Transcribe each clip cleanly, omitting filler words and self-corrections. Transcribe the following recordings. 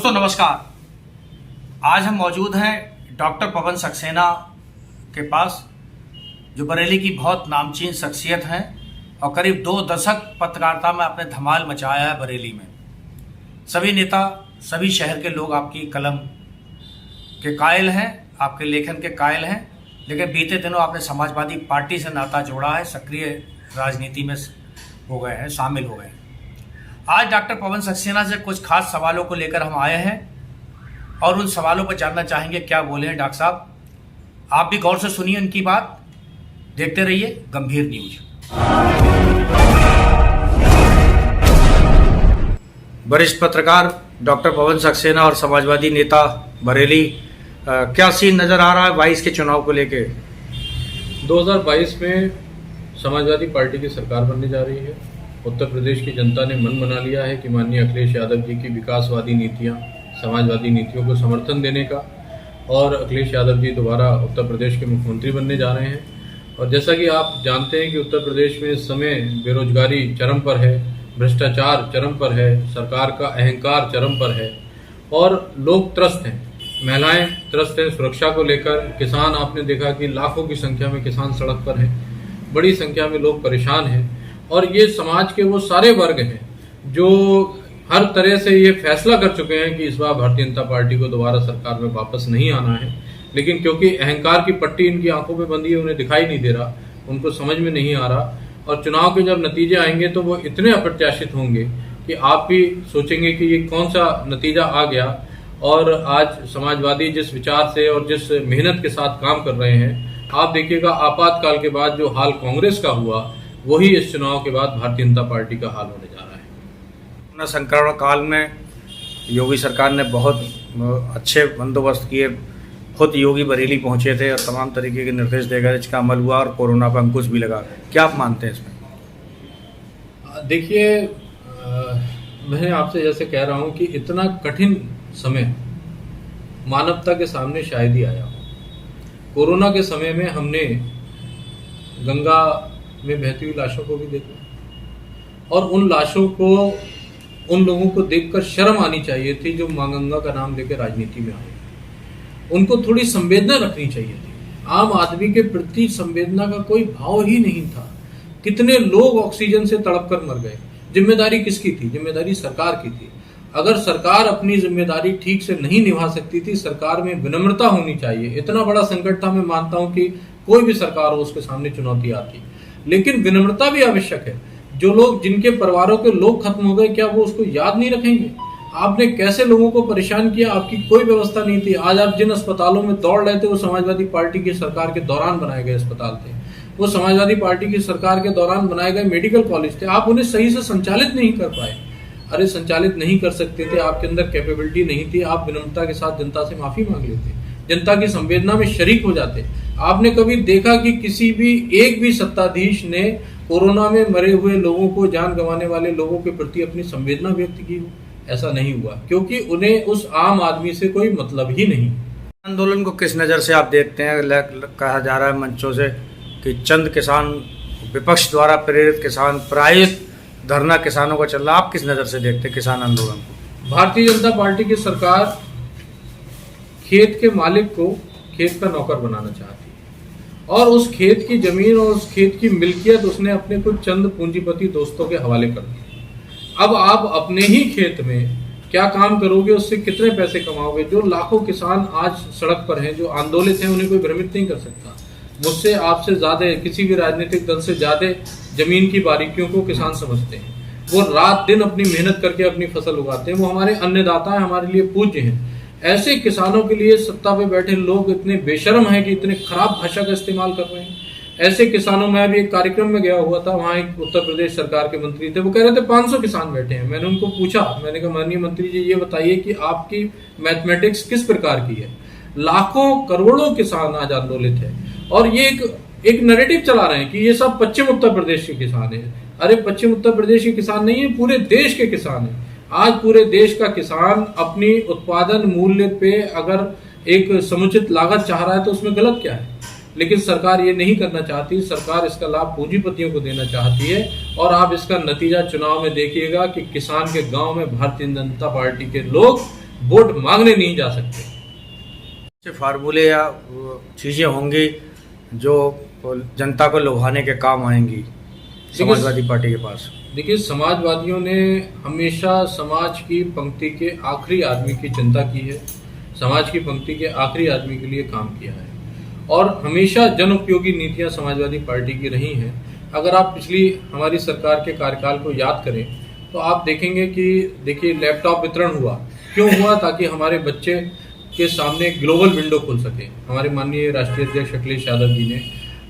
दोस्तों नमस्कार। आज हम मौजूद हैं डॉक्टर पवन सक्सेना के पास, जो बरेली की बहुत नामचीन शख्सियत हैं और करीब 2 दशक पत्रकारिता में आपने धमाल मचाया है बरेली में। सभी नेता, सभी शहर के लोग आपकी कलम के कायल हैं, आपके लेखन के कायल हैं, लेकिन बीते दिनों आपने समाजवादी पार्टी से नाता जोड़ा है, सक्रिय राजनीति में हो गए हैं, शामिल हो गए हैं। आज डॉक्टर पवन सक्सेना से कुछ खास सवालों को लेकर हम आए हैं और उन सवालों पर जानना चाहेंगे क्या बोले हैं डॉक्टर साहब। आप भी गौर से सुनिए उनकी बात, देखते रहिए गंभीर न्यूज। वरिष्ठ पत्रकार डॉक्टर पवन सक्सेना और समाजवादी नेता बरेली, क्या सीन नजर आ रहा है 22 के चुनाव को लेके? 2022 में समाजवादी पार्टी की सरकार बनने जा रही है। उत्तर प्रदेश की जनता ने मन बना लिया है कि माननीय अखिलेश यादव जी की विकासवादी नीतियां, समाजवादी नीतियों को समर्थन देने का, और अखिलेश यादव जी दोबारा उत्तर प्रदेश के मुख्यमंत्री बनने जा रहे हैं। और जैसा कि आप जानते हैं कि उत्तर प्रदेश में इस समय बेरोजगारी चरम पर है, भ्रष्टाचार चरम पर है, सरकार का अहंकार चरम पर है और लोग त्रस्त हैं, महिलाएं त्रस्त हैं सुरक्षा को लेकर। किसान, आपने देखा कि लाखों की संख्या में किसान सड़क पर हैं, बड़ी संख्या में लोग परेशान हैं। और ये समाज के वो सारे वर्ग हैं जो हर तरह से ये फैसला कर चुके हैं कि इस बार भारतीय जनता पार्टी को दोबारा सरकार में वापस नहीं आना है, लेकिन क्योंकि अहंकार की पट्टी इनकी आंखों में बंधी है, उन्हें दिखाई नहीं दे रहा, उनको समझ में नहीं आ रहा। और चुनाव के जब नतीजे आएंगे तो वो इतने अप्रत्याशित होंगे कि आप भी सोचेंगे कि ये कौन सा नतीजा आ गया। और आज समाजवादी जिस विचार से और जिस मेहनत के साथ काम कर रहे हैं, आप देखिएगा आपातकाल के बाद जो हाल कांग्रेस का हुआ, वही इस चुनाव के बाद भारतीय जनता पार्टी का हाल होने जा रहा है। कोरोना संक्रमण काल में योगी सरकार ने बहुत अच्छे बंदोबस्त किए, खुद योगी बरेली पहुंचे थे और तमाम तरीके के निर्देश देकर इसका अमल हुआ और कोरोना पर अंकुश भी लगा। क्या आप मानते हैं इसमें? देखिए, मैं आपसे जैसे कह रहा हूं कि इतना कठिन समय मानवता के सामने शायद ही आया हो। कोरोना के समय में हमने गंगा में बहती हुई लाशों को भी देखा और उन लाशों को, उन लोगों को देखकर शर्म आनी चाहिए थी जो मां गंगा का नाम लेकर राजनीति में आए। उनको थोड़ी संवेदना रखनी चाहिए थी। आम आदमी के प्रति संवेदना का कोई भाव ही नहीं था। कितने लोग ऑक्सीजन से तड़प कर मर गए। जिम्मेदारी किसकी थी? जिम्मेदारी सरकार की थी। अगर सरकार अपनी जिम्मेदारी ठीक से नहीं निभा सकती थी, सरकार में विनम्रता होनी चाहिए। इतना बड़ा संकट था, मैं मानता हूं कि कोई भी सरकार हो उसके सामने चुनौती आती, लेकिन विनम्रता भी आवश्यक है। जो लोग, जिनके परिवारों के लोग खत्म हो गए, क्या वो उसको याद नहीं रखेंगे? आपने कैसे लोगों को परेशान किया, आपकी कोई व्यवस्था नहीं थी। आज आप जिन अस्पतालों में दौड़ रहे थे वो समाजवादी पार्टी की सरकार के दौरान बनाए गए अस्पताल थे, वो समाजवादी पार्टी की सरकार के दौरान बनाए गए मेडिकल कॉलेज थे। आप उन्हें सही से संचालित नहीं कर पाए। अरे संचालित नहीं कर सकते थे, आपके अंदर कैपेबिलिटी नहीं थी, आप विनम्रता के साथ जनता से माफी मांग लेते, जनता की संवेदना में शरीक हो जाते। आपने कभी देखा कि किसी भी एक भी सत्ताधीश ने कोरोना में मरे हुए लोगों को, जान गंवाने वाले लोगों के प्रति अपनी संवेदना व्यक्त की हो? ऐसा नहीं हुआ, क्योंकि उन्हें उस आम आदमी से कोई मतलब ही नहीं। आंदोलन को किस नज़र से आप देखते हैं? कहा जा रहा है मंचों से कि चंद किसान, विपक्ष द्वारा प्रेरित किसान, प्रायोजित धरना किसानों का चल रहा। आप किस नज़र से देखते हैं किसान आंदोलन को? भारतीय जनता पार्टी की सरकार खेत के मालिक को खेत का नौकर बनाना चाहती है और उस खेत की जमीन और उस खेत की मिल्कियत उसने अपने कुछ चंद पूंजीपति दोस्तों के हवाले कर दी। अब आप अपने ही खेत में क्या काम करोगे, उससे कितने पैसे कमाओगे? जो लाखों किसान आज सड़क पर हैं, जो आंदोलित हैं, उन्हें कोई भ्रमित नहीं कर सकता। मुझसे, आपसे ज्यादा, किसी भी राजनीतिक दल से ज्यादा जमीन की बारीकियों को किसान समझते हैं। वो रात दिन अपनी मेहनत करके अपनी फसल उगाते हैं। वो हमारे अन्नदाता हैं, हमारे लिए पूज्य हैं। ऐसे किसानों के लिए सत्ता पे बैठे लोग इतने बेशर्म हैं कि इतने खराब भाषा का इस्तेमाल कर रहे हैं। ऐसे किसानों में, अभी एक कार्यक्रम में गया हुआ था, वहां एक उत्तर प्रदेश सरकार के मंत्री थे, वो कह रहे थे 500 किसान बैठे हैं। मैंने उनको पूछा, मैंने कहा माननीय मंत्री जी ये बताइए कि आपकी मैथमेटिक्स किस प्रकार की है? लाखों करोड़ों किसान आज आंदोलित है और ये एक नैरेटिव चला रहे हैं कि ये सब पश्चिम उत्तर प्रदेश के किसान है। अरे पश्चिम उत्तर प्रदेश के किसान नहीं है, पूरे देश के किसान है। आज पूरे देश का किसान अपनी उत्पादन मूल्य पे अगर एक समुचित लागत चाह रहा है तो उसमें गलत क्या है? लेकिन सरकार ये नहीं करना चाहती। सरकार इसका लाभ पूंजीपतियों को देना चाहती है और आप इसका नतीजा चुनाव में देखिएगा कि किसान के गांव में भारतीय जनता पार्टी के लोग वोट मांगने नहीं जा सकते। से फार्मूले या चीज़ें होंगी जो जनता को लुभाने के काम आएंगी समाजवादी पार्टी के पास? देखिए, समाजवादियों ने हमेशा समाज की पंक्ति के आखिरी आदमी की चिंता की है, समाज की पंक्ति के आखिरी आदमी के लिए काम किया है और हमेशा जन उपयोगी नीतियां समाजवादी पार्टी की रही हैं। अगर आप पिछली हमारी सरकार के कार्यकाल को याद करें तो आप देखेंगे कि देखिए लैपटॉप वितरण हुआ, क्यों हुआ? ताकि हमारे बच्चे के सामने ग्लोबल विंडो खुल सके। हमारे माननीय राष्ट्रीय अध्यक्ष अखिलेश यादव जी ने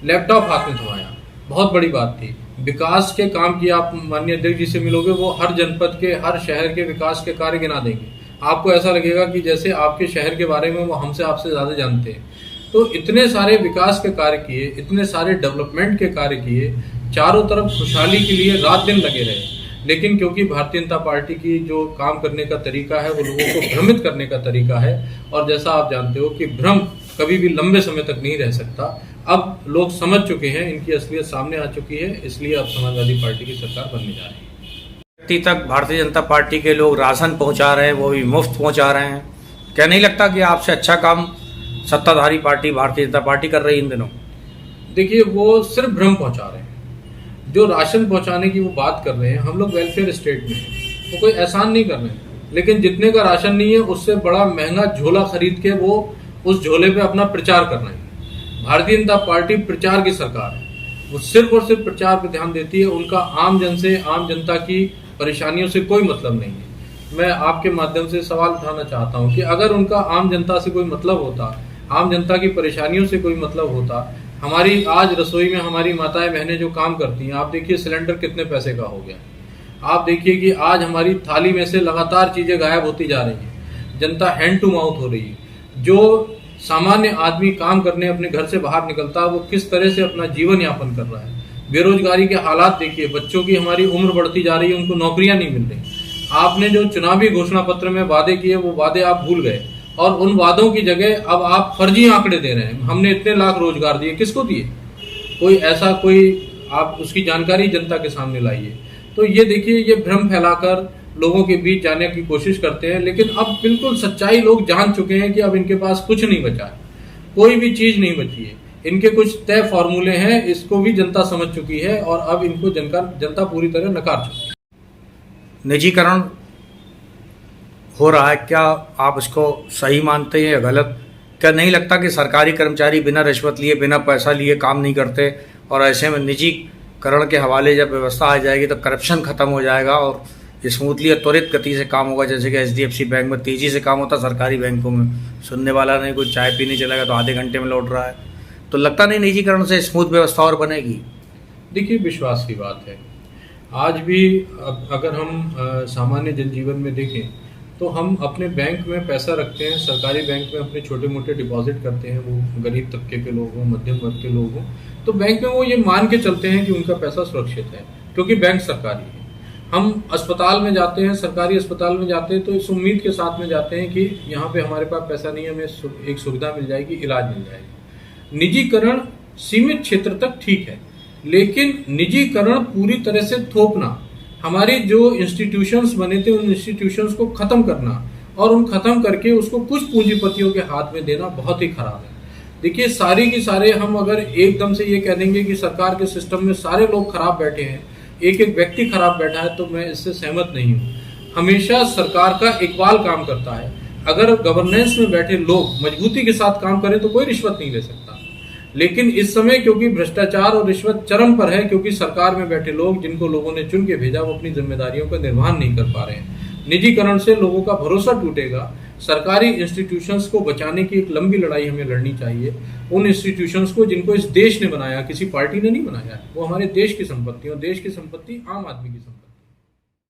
लैपटॉप हाथ में थमाया, बहुत बड़ी बात थी। विकास के काम की आप माननीय अध्यक्ष जी से मिलोगे, वो हर जनपद के हर शहर के विकास के कार्य गिना देंगे। आपको ऐसा लगेगा कि जैसे आपके शहर के बारे में वो हमसे आपसे ज़्यादा जानते हैं। तो इतने सारे विकास के कार्य किए, इतने सारे डेवलपमेंट के कार्य किए, चारों तरफ खुशहाली के लिए रात दिन लगे रहे। लेकिन क्योंकि भारतीय जनता पार्टी की जो काम करने का तरीका है वो लोगों को भ्रमित करने का तरीका है, और जैसा आप जानते हो कि भ्रम कभी भी लंबे समय तक नहीं रह सकता। अब लोग समझ चुके हैं, इनकी असलियत सामने आ चुकी है, इसलिए अब समाजवादी पार्टी की सरकार बनने जा रही है। व्यक्ति तक भारतीय जनता पार्टी के लोग राशन पहुंचा रहे हैं, वो भी मुफ्त पहुंचा रहे हैं। क्या नहीं लगता कि आपसे अच्छा काम सत्ताधारी पार्टी भारतीय जनता पार्टी कर रही है इन दिनों? देखिए, वो सिर्फ भ्रम पहुंचा रहे हैं। जो राशन पहुंचाने की वो बात कर रहे हैं, हम लोग वेलफेयर स्टेट में हैं, वो कोई एहसान नहीं कर रहे हैं। लेकिन जितने का राशन नहीं है उससे बड़ा महंगा झोला खरीद के वो उस झोले पे अपना प्रचार कर रहे हैं। भारतीय जनता पार्टी प्रचार की सरकार है, वो सिर्फ और सिर्फ प्रचार पर ध्यान देती है। उनका आम जन से, आम जनता की परेशानियों से कोई मतलब नहीं है। मैं आपके माध्यम से सवाल उठाना चाहता हूं कि अगर उनका आम जनता से कोई मतलब होता, आम जनता की परेशानियों से कोई मतलब होता, हमारी आज रसोई में हमारी माताएं बहनें जो काम करती हैं, आप देखिए सिलेंडर कितने पैसे का हो गया। आप देखिए कि आज हमारी थाली में से लगातार चीजें गायब होती जा रही हैं, जनता हैंड टू माउथ हो रही है। जो सामान्य आदमी काम करने अपने घर से बाहर निकलता है, वो किस तरह से अपना जीवन यापन कर रहा है। बेरोजगारी के हालात देखिए, बच्चों की हमारी उम्र बढ़ती जा रही है, उनको नौकरियां नहीं मिल रही। आपने जो चुनावी घोषणा पत्र में वादे किए, वो वादे आप भूल गए और उन वादों की जगह अब आप फर्जी आंकड़े दे रहे हैं। हमने इतने लाख रोजगार दिए, किसको दिए? कोई ऐसा कोई आप उसकी जानकारी जनता के सामने लाइए। तो ये देखिए, ये भ्रम फैलाकर लोगों के बीच जाने की कोशिश करते हैं, लेकिन अब बिल्कुल सच्चाई लोग जान चुके हैं कि अब इनके पास कुछ नहीं बचा है, कोई भी चीज नहीं बची है। इनके कुछ तय फॉर्मूले हैं, इसको भी जनता समझ चुकी है और अब इनको जनता पूरी तरह नकार चुकी है। निजीकरण हो रहा है, क्या आप इसको सही मानते हैं या गलत? क्या नहीं लगता कि सरकारी कर्मचारी बिना रिश्वत लिए, बिना पैसा लिए काम नहीं करते, और ऐसे में निजीकरण के हवाले जब व्यवस्था आ जाएगी तो करप्शन खत्म हो जाएगा और स्मूथली और त्वरित गति से काम होगा? जैसे कि HDFC बैंक में तेजी से काम होता, सरकारी बैंकों में सुनने वाला नहीं, कोई चाय पीने चलेगा तो आधे घंटे में लौट रहा है। तो लगता नहीं निजीकरण से स्मूथ व्यवस्था और बनेगी? देखिए, विश्वास की बात है। आज भी अगर हम सामान्य जनजीवन में देखें तो हम अपने बैंक में पैसा रखते हैं, सरकारी बैंक में अपने छोटे मोटे डिपॉजिट करते हैं, वो गरीब तबके के लोग हों, मध्यम वर्ग के लोग हों, तो बैंक में वो ये मान के चलते हैं कि उनका पैसा सुरक्षित है, क्योंकि बैंक सरकारी है। हम अस्पताल में जाते हैं, सरकारी अस्पताल में जाते हैं तो इस उम्मीद के साथ में जाते हैं कि यहाँ पे हमारे पास पैसा नहीं है, हमें एक सुविधा मिल जाएगी, इलाज मिल जाएगी। निजीकरण सीमित क्षेत्र तक ठीक है, लेकिन निजीकरण पूरी तरह से थोपना, हमारी जो इंस्टीट्यूशंस बने थे उन इंस्टीट्यूशंस को खत्म करना और उन खत्म करके उसको कुछ पूंजीपतियों के हाथ में देना बहुत ही खराब है। देखिए, सारी की सारे हम अगर एकदम से ये कह देंगे कि सरकार के सिस्टम में सारे लोग खराब बैठे हैं, एक एक व्यक्ति खराब बैठा है, तो मैं इससे सहमत नहीं हूँ। हमेशा सरकार का इकबाल काम करता है। अगर गवर्नेंस में बैठे लोग मजबूती के साथ काम करें तो कोई रिश्वत नहीं ले सकता। लेकिन इस समय क्योंकि भ्रष्टाचार और रिश्वत चरम पर है, क्योंकि सरकार में बैठे लोग जिनको लोगों ने चुन के भेजा वो अपनी जिम्मेदारियों का निर्वहन नहीं कर पा रहे हैं। निजीकरण से लोगों का भरोसा टूटेगा। सरकारी इंस्टीट्यूशंस को बचाने की एक लंबी लड़ाई हमें लड़नी चाहिए। उन इंस्टीट्यूशंस को जिनको इस देश ने बनाया, किसी पार्टी ने नहीं बनाया, वो हमारे देश की संपत्ति, और देश की संपत्ति आम आदमी की संपत्ति।